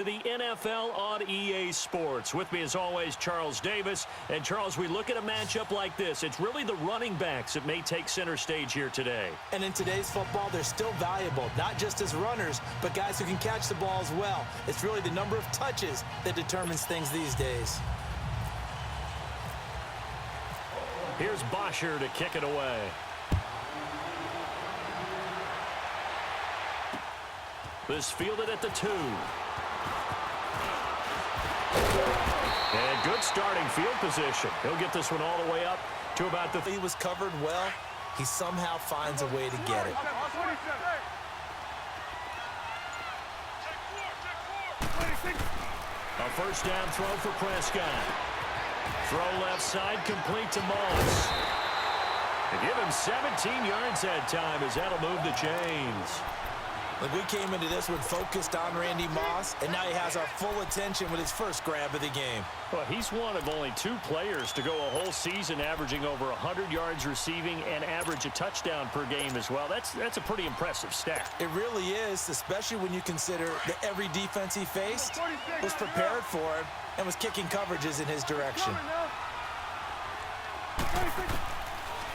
The NFL on EA Sports. With me as always, Charles Davis. And Charles, we look at a matchup like this. It's really the running backs that may take center stage here today. And in today's football, they're still valuable, not just as runners, but guys who can catch the ball as well. It's really the number of touches that determines things these days. Here's Bosher to kick it away. This fielded at the 2. And good starting field position. He'll get this one all the way up to about the... He was covered well. He somehow finds a way to get it. A first down throw for Prescott. Throw left side, complete to Moss. They give him 17 yards that time as that'll move the chains. Look, we came into this one focused on Randy Moss, and now he has our full attention with his first grab of the game. Well, he's one of only 2 players to go a whole season averaging over 100 yards receiving and average a touchdown per game as well. That's a pretty impressive stat. It really is, especially when you consider that every defense he faced was prepared for him and was kicking coverages in his direction.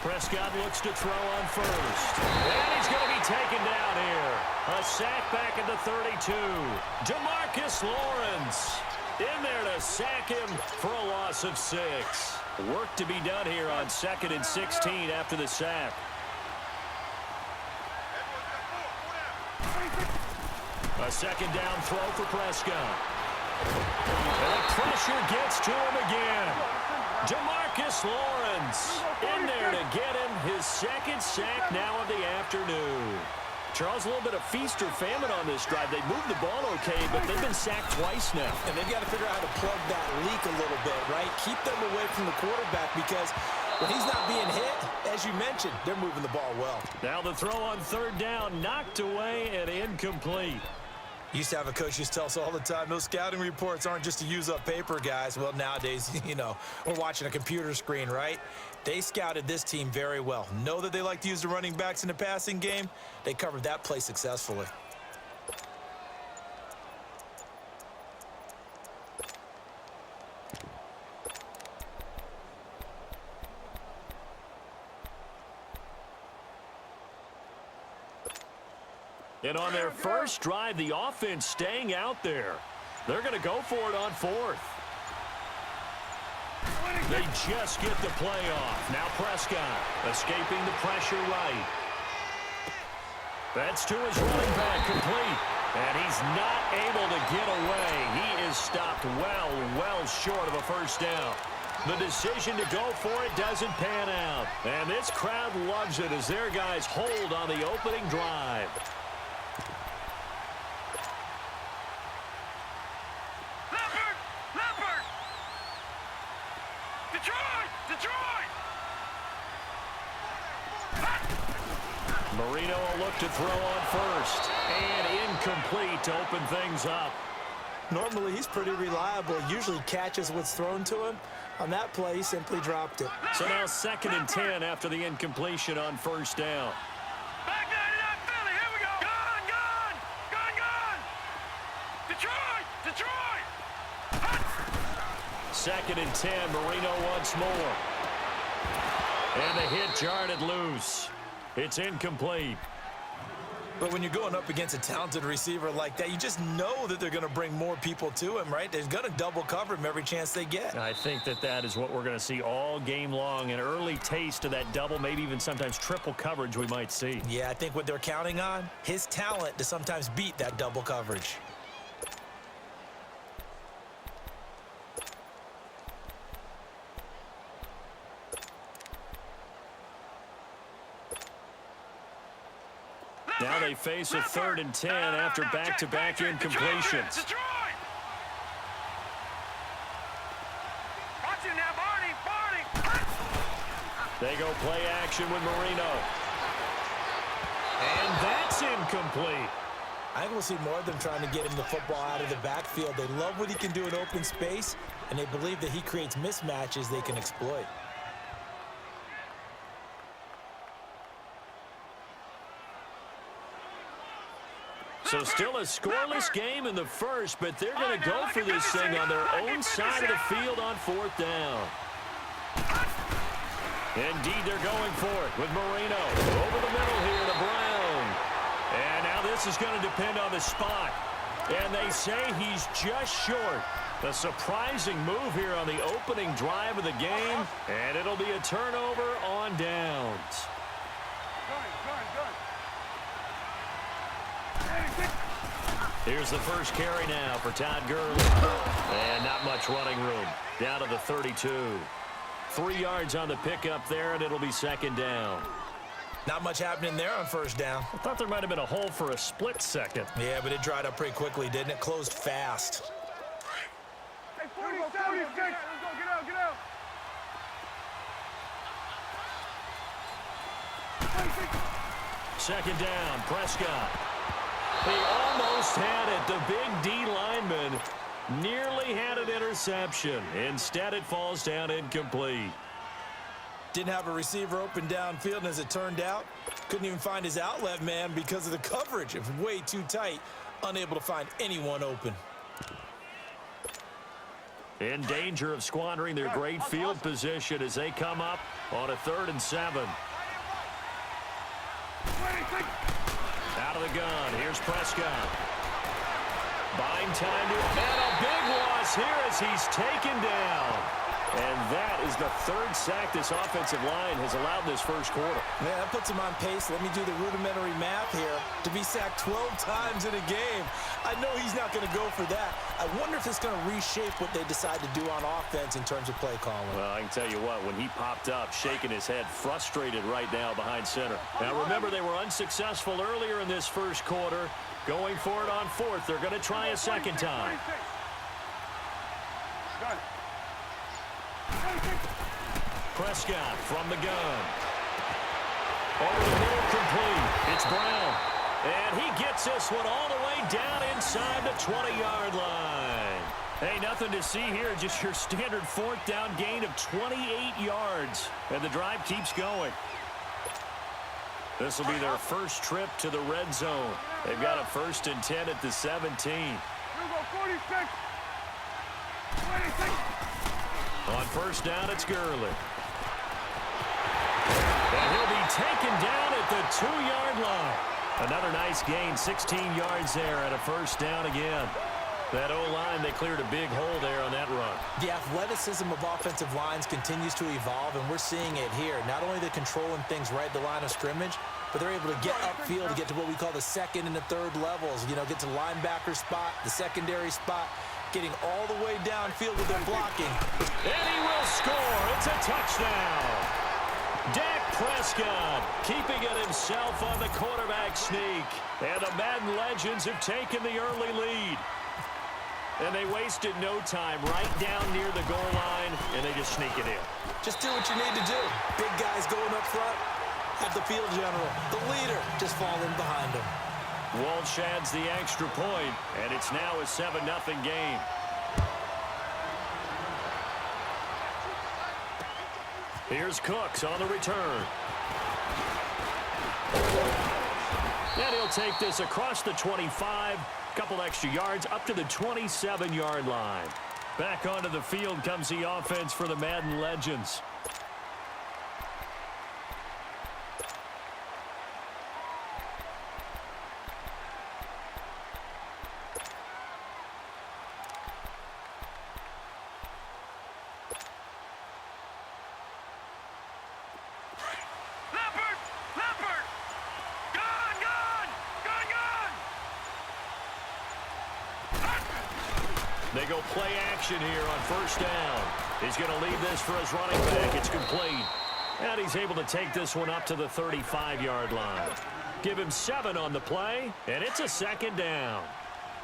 Prescott looks to throw on first. And he's going to be taken down here. A sack back at the 32. DeMarcus Lawrence in there to sack him for a loss of 6. Work to be done here on 2nd and 16 after the sack. A second down throw for Prescott. And the pressure gets to him again. DeMarcus Lawrence in there to get him his 2nd sack now of the afternoon. Charles, a little bit of feast or famine on this drive. They moved the ball okay, but they've been sacked twice now. And they've got to figure out how to plug that leak a little bit, right? Keep them away from the quarterback because when he's not being hit, as you mentioned, they're moving the ball well. Now the throw on 3rd down, knocked away and incomplete. Used to have a coach just tell us all the time, those scouting reports aren't just to use up paper, guys. Well, nowadays, we're watching a computer screen, right? They scouted this team very well. Know that they like to use the running backs in the passing game. They covered that play successfully. And on their first drive, the offense staying out there. They're going to go for it on 4th. They just get the play off. Now Prescott escaping the pressure right. That's to his running back, complete. And he's not able to get away. He is stopped well short of a first down. The decision to go for it doesn't pan out. And this crowd loves it as their guys hold on the opening drive. Marino will look to throw on first. And incomplete to open things up. Normally, he's pretty reliable. Usually catches what's thrown to him. On that play, he simply dropped it. So now 2nd and 10 after the incompletion on 1st down. Back 99 Philly, here we go. Gone. Detroit. 2nd and 10, Marino once more. And the hit jarred loose. It's incomplete. But when you're going up against a talented receiver like that, you just know that they're going to bring more people to him, right? They're going to double cover him every chance they get. I think that is what we're going to see all game long. An early taste of that double, maybe even sometimes triple coverage we might see. Yeah, I think what they're counting on, his talent to sometimes beat that double coverage. Now they face a 3rd and 10 after back-to-back incompletions. They go play action with Marino. And that's incomplete. I think we'll see more of them trying to get him the football out of the backfield. They love what he can do in open space, and they believe that he creates mismatches they can exploit. So still a scoreless game in the first, but they're going to go for this thing on their own side of the field on 4th down. Indeed, they're going for it with Moreno over the middle here to Brown. And now this is going to depend on the spot. And they say he's just short. A surprising move here on the opening drive of the game. And it'll be a turnover on downs. Here's the first carry now for Todd Gurley. And not much running room. Down to the 32. 3 yards on the pickup there, and it'll be 2nd down. Not much happening there on 1st down. I thought there might have been a hole for a split second. Yeah, but it dried up pretty quickly, didn't it? Closed fast. Hey, 47, let's go, get out, get out. 2nd down, Prescott. He almost had it. The big D lineman nearly had an interception. Instead, it falls down incomplete. Didn't have a receiver open downfield, and as it turned out, couldn't even find his outlet man because of the coverage. It was way too tight, unable to find anyone open. In danger of squandering their great field position as they come up on a 3rd and 7. Out of the gun, here's Prescott. Buying time to, and a big loss here as he's taken down. And that is the 3rd sack this offensive line has allowed this first quarter. Yeah, that puts him on pace. Let me do the rudimentary math here. To be sacked 12 times in a game, I know he's not going to go for that. I wonder if it's going to reshape what they decide to do on offense in terms of play calling. Well, I can tell you what, when he popped up, shaking his head, frustrated right now behind center. Now, remember, they were unsuccessful earlier in this first quarter. Going for it on 4th. They're going to try a 2nd time. Prescott from the gun. Over the middle, complete. It's Brown. And he gets this one all the way down inside the 20-yard line. Hey, nothing to see here. Just your standard 4th down gain of 28 yards. And the drive keeps going. This will be their first trip to the red zone. They've got a 1st and 10 at the 17. On 1st down, it's Gurley. And he'll be taken down at the 2-yard line. Another nice gain, 16 yards there at a 1st down again. That O-line, they cleared a big hole there on that run. The athleticism of offensive lines continues to evolve, and we're seeing it here. Not only are they controlling things right at the line of scrimmage, but they're able to get upfield to get to what we call the 2nd and the 3rd levels. You know, get to the linebacker spot, the secondary spot, getting all the way downfield with their blocking. And he will score. It's a touchdown. Dak Prescott keeping it himself on the quarterback sneak. And the Madden Legends have taken the early lead. And they wasted no time right down near the goal line, and they just sneak it in. Just do what you need to do. Big guys going up front. Have the field general, the leader, just falling behind him. Walsh adds the extra point, and it's now a 7-0 game. Here's Cooks on the return. And he'll take this across the 25. Couple extra yards up to the 27-yard line. Back onto the field comes the offense for the Madden Legends. They go play action here on 1st down. He's going to leave this for his running back. It's complete. And he's able to take this one up to the 35-yard line. Give him 7 on the play, and it's a 2nd down.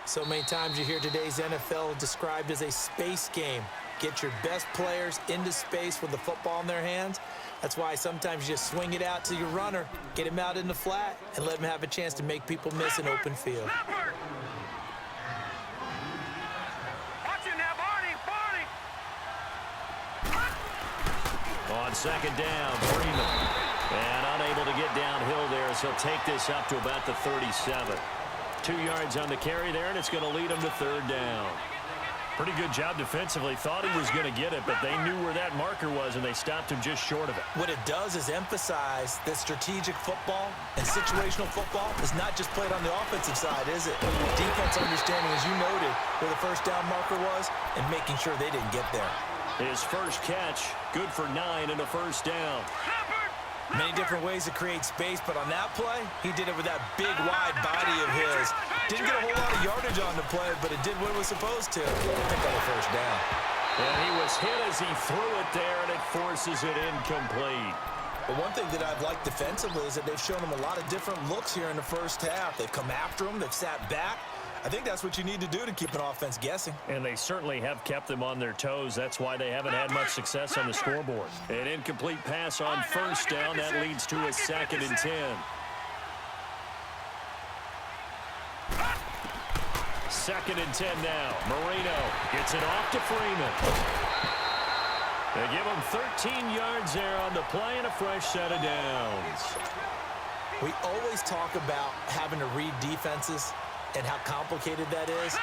So many times you hear today's NFL described as a space game. Get your best players into space with the football in their hands. That's why sometimes you just swing it out to your runner, get him out in the flat, and let him have a chance to make people miss an open field. On 2nd down, Freeman. And unable to get downhill there as he'll take this up to about the 37. 2 yards on the carry there, and it's going to lead him to third down. Pretty good job defensively. Thought he was going to get it, but they knew where that marker was, and they stopped him just short of it. What it does is emphasize that strategic football and situational football is not just played on the offensive side, is it? Defense understanding, as you noted, where the first down marker was and making sure they didn't get there. His first catch, good for 9 and a first down. Many different ways to create space, but on that play, he did it with that big, wide body of his. Didn't get a whole lot of yardage on the play, but it did what it was supposed to. Pick up a first down. And he was hit as he threw it there, and it forces it incomplete. But one thing that I've liked defensively is that they've shown him a lot of different looks here in the first half. They've come after him. They've sat back. I think that's what you need to do to keep an offense guessing. And they certainly have kept them on their toes. That's why they haven't had much success on the scoreboard. An incomplete pass on first down. That leads to a 2nd and 10. 2nd and 10 now. Marino gets it off to Freeman. They give him 13 yards there on the play and a fresh set of downs. We always talk about having to read defenses and how complicated that is.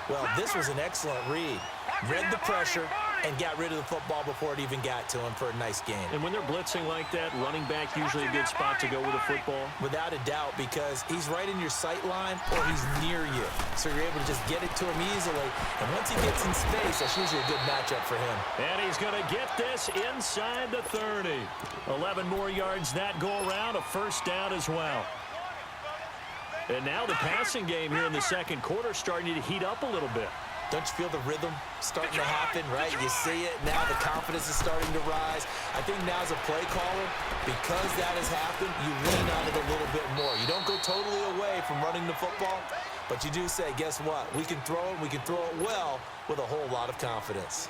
Well, this was an excellent read. Read the pressure and got rid of the football before it even got to him for a nice game. And when they're blitzing like that, running back usually a good spot to go with a football? Without a doubt, because he's right in your sight line or he's near you. So you're able to just get it to him easily. And once he gets in space, that's usually a good matchup for him. And he's going to get this inside the 30. 11 more yards that go around, a first down as well. And now the passing game here in the second quarter starting to heat up a little bit. Don't you feel the rhythm starting to happen, right? You see it now. The confidence is starting to rise. I think now as a play caller, because that has happened, you lean on it a little bit more. You don't go totally away from running the football, but you do say, guess what? We can throw it. We can throw it well with a whole lot of confidence.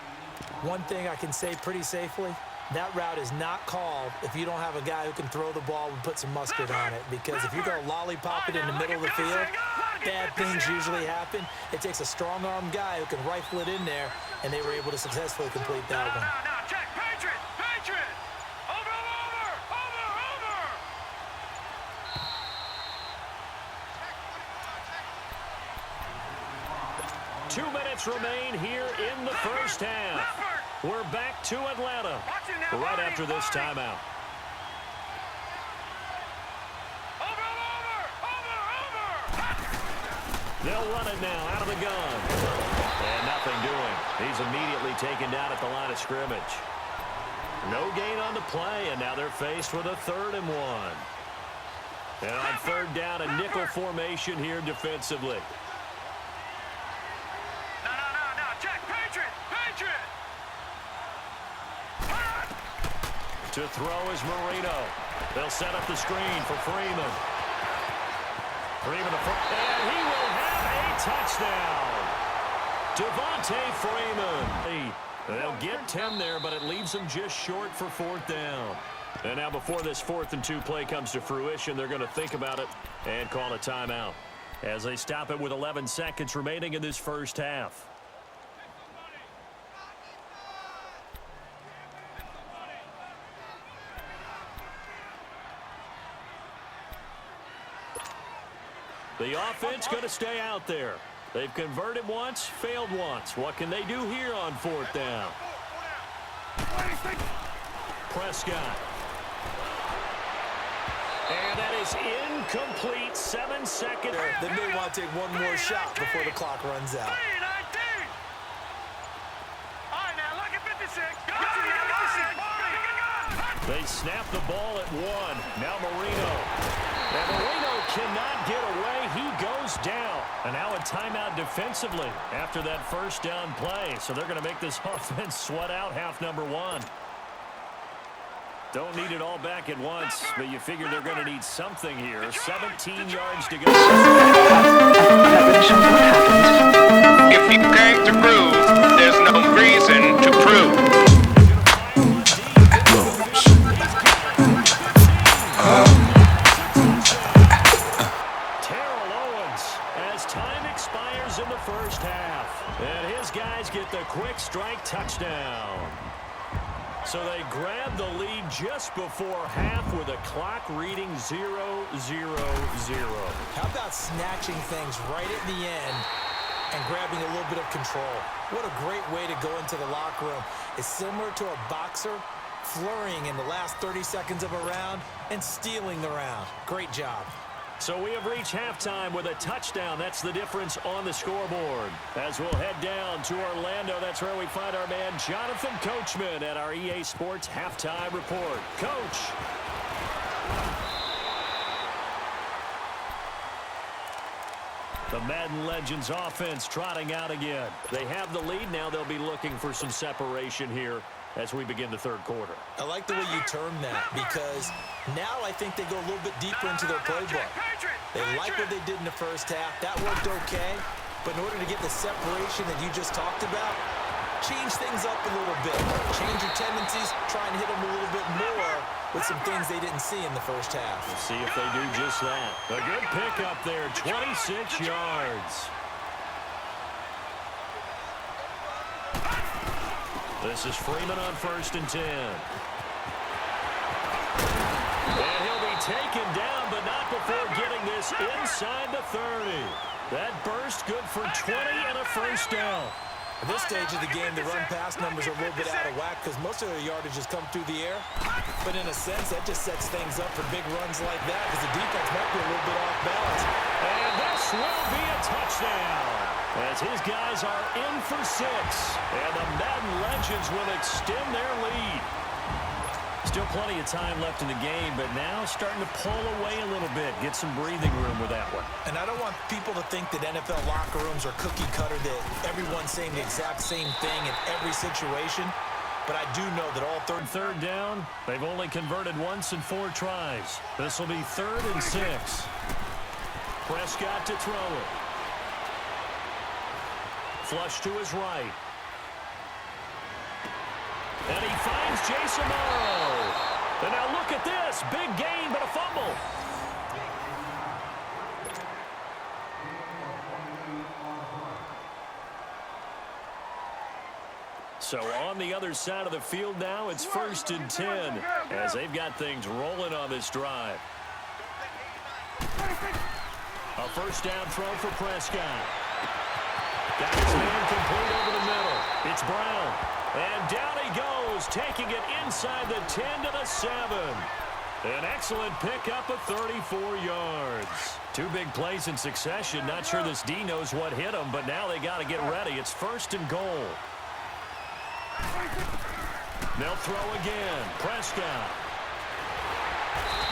One thing I can say pretty safely, that route is not called if you don't have a guy who can throw the ball and put some mustard on it. Because if you're going to lollipop it in the middle of the field, bad things usually happen. It takes a strong-arm guy who can rifle it in there, and they were able to successfully complete that one. Now, check. Patriot. Over. 2 minutes remain here in the first half. We're back to Atlanta right after this timeout. They'll run it now out of the gun. And nothing doing. He's immediately taken down at the line of scrimmage. No gain on the play, and now they're faced with a 3rd and 1. And on 3rd down, a nickel formation here defensively. To throw is Marino. They'll set up the screen for Freeman. Freeman to front, and he will have a touchdown. Devontae Freeman. They'll get 10 there, but it leaves them just short for 4th down. And now before this 4th and 2 play comes to fruition, they're going to think about it and call a timeout as they stop it with 11 seconds remaining in this first half. The offense going to stay out there. They've converted once, failed once. What can they do here on 4th down? Prescott. And that is incomplete. 7 seconds. They may want to take one more shot before the clock runs out. They snap the ball at 1. Now Marino. And Marino cannot get away. He goes down. And now a timeout defensively after that first down play. So they're going to make this offense sweat out half number 1. Don't need it all back at once, but you figure they're going to need something here. 17 yards to go. If you came to prove, there's no reason to prove. Terrell Owens as time expires in the first half. And his guys get the quick strike touchdown. So they grab the lead just before half with a clock reading 0-0-0. How about snatching things right at the end and grabbing a little bit of control? What a great way to go into the locker room. It's similar to a boxer flurrying in the last 30 seconds of a round and stealing the round. Great job. So we have reached halftime with a touchdown. That's the difference on the scoreboard. As we'll head down to Orlando, that's where we find our man Jonathan Coachman at our EA Sports Halftime Report. Coach. The Madden Legends offense trotting out again. They have the lead. Now they'll be looking for some separation here as we begin the third quarter. I like the way you term that, because now I think they go a little bit deeper into their playbook. They like what they did in the first half. That worked okay. But in order to get the separation that you just talked about, change things up a little bit. Change your tendencies, try and hit them a little bit more with some things they didn't see in the first half. We'll see if they do just that. A good pickup there, 26 yards. This is Freeman on 1st and 10. And he'll be taken down, but not before getting this inside the 30. That burst good for 20 and a first down. At this stage of the game, the run-pass numbers are a little bit out of whack because most of their yardage has come through the air. But in a sense, that just sets things up for big runs like that because the defense might be a little bit off balance. And this will be a touchdown as his guys are in for 6. And the Madden Legends will extend their lead. Still plenty of time left in the game, but now starting to pull away a little bit. Get some breathing room with that one. And I don't want people to think that NFL locker rooms are cookie cutter, that everyone's saying the exact same thing in every situation. But I do know that all third down, they've only converted once in 4 tries. This will be 3rd and 6. Prescott to throw it. Flush to his right. And he finds Jason Morrow. And now look at this. Big gain, but a fumble. So on the other side of the field now, it's 1st and 10 as they've got things rolling on this drive. A first down throw for Prescott. Got his man complete over the middle. It's Brown. And down he goes, taking it inside the 10 to the 7. An excellent pickup of 34 yards. 2 big plays in succession. Not sure this D knows what hit him, but now they got to get ready. It's 1st and goal. They'll throw again. Prescott.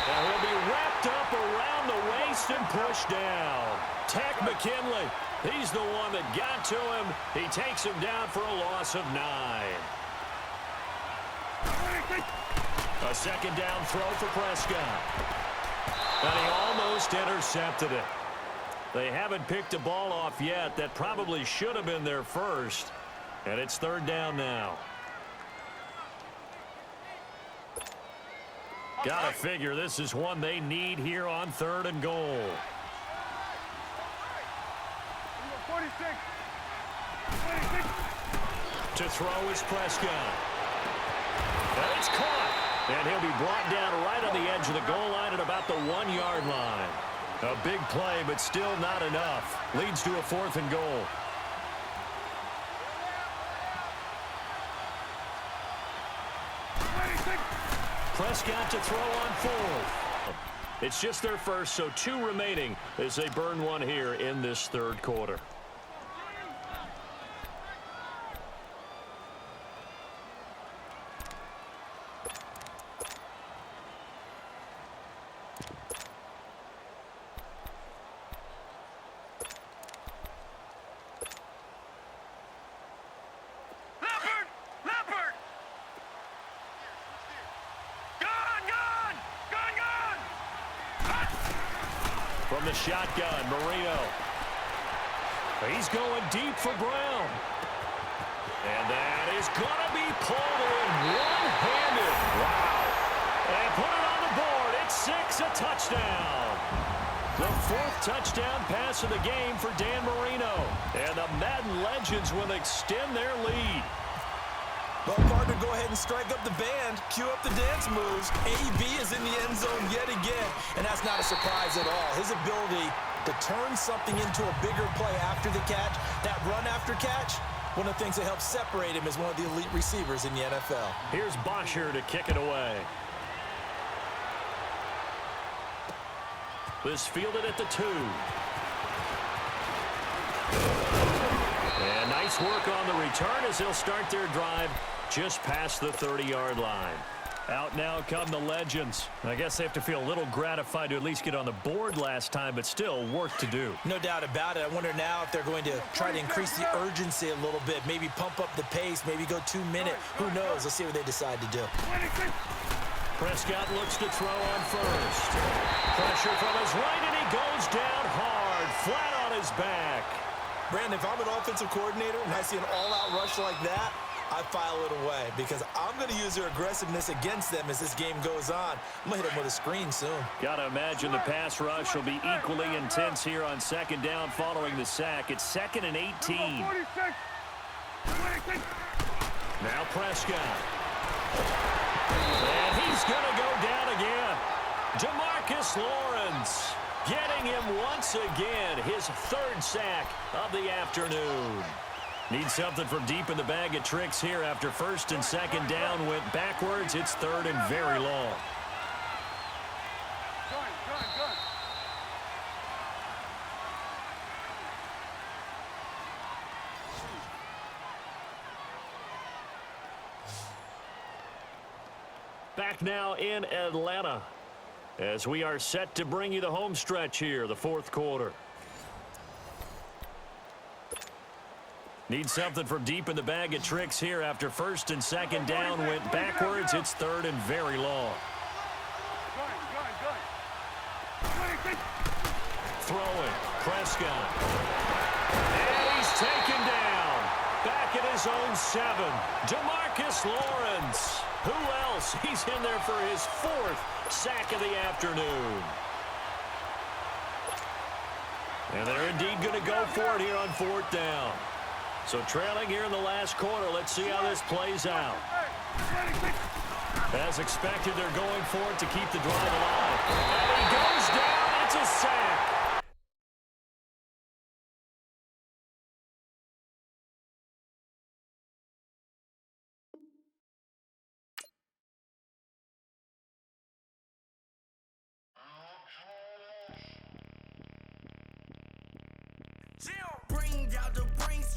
Now he'll be wrapped up around the waist and pushed down. Tech McKinley. He's the one that got to him. He takes him down for a loss of 9. A second down throw for Prescott. And he almost intercepted it. They haven't picked a ball off yet. That probably should have been their first. And it's 3rd down now. Gotta figure this is one they need here on 3rd and goal. 46. To throw is Prescott. And it's caught. And he'll be brought down right on the edge of the goal line at about the 1-yard line. A big play, but still not enough. Leads to a 4th and goal. Prescott to throw on 4th. It's just their first, so 2 remaining as they burn one here in this 3rd quarter. From the shotgun, Marino. He's going deep for Brown. And that is going to be pulled in one-handed. Wow. And put it on the board. It's 6, a touchdown. The 4th touchdown pass of the game for Dan Marino. And the Madden Legends will extend their lead. Well, partner, go ahead and strike up the band. Cue up the dance moves. AB is in the end zone yet again, and that's not a surprise at all. His ability to turn something into a bigger play after the catch, that run after catch, one of the things that helps separate him as one of the elite receivers in the NFL. Here's Bosher to kick it away. This fielded at the 2. And nice work on the return as they'll start their drive just past the 30-yard line. Out now come the Legends. I guess they have to feel a little gratified to at least get on the board last time, but still work to do. No doubt about it. I wonder now if they're going to try to increase the urgency a little bit, maybe pump up the pace, maybe go 2-minute. Who knows? Let's see what they decide to do. Prescott looks to throw on first. Pressure from his right, and he goes down hard, flat on his back. Brandon, if I'm an offensive coordinator and I see an all-out rush like that, I file it away because I'm going to use their aggressiveness against them as this game goes on. I'm going to hit them with a screen soon. Got to imagine the pass rush will be equally intense here on second down following the sack. It's 2nd and 18. Now Prescott. And he's going to go down again. DeMarcus Lawrence getting him once again, his 3rd sack of the afternoon. Need something from deep in the bag of tricks here after 1st and 2nd down went backwards. It's 3rd and very long. Back now in Atlanta as we are set to bring you the home stretch here, the 4th quarter. Need something from deep in the bag of tricks here after 1st and 2nd down went backwards. It's 3rd and very long. Throwing, Prescott. And he's taken down. Back at his own 7. DeMarcus Lawrence. Who else? He's in there for his 4th sack of the afternoon. And they're indeed going to go for it here on 4th down. So trailing here in the last quarter. Let's see how this plays out. As expected, they're going for it to keep the drive alive. And he goes down. It's a sack. Bring out the brains.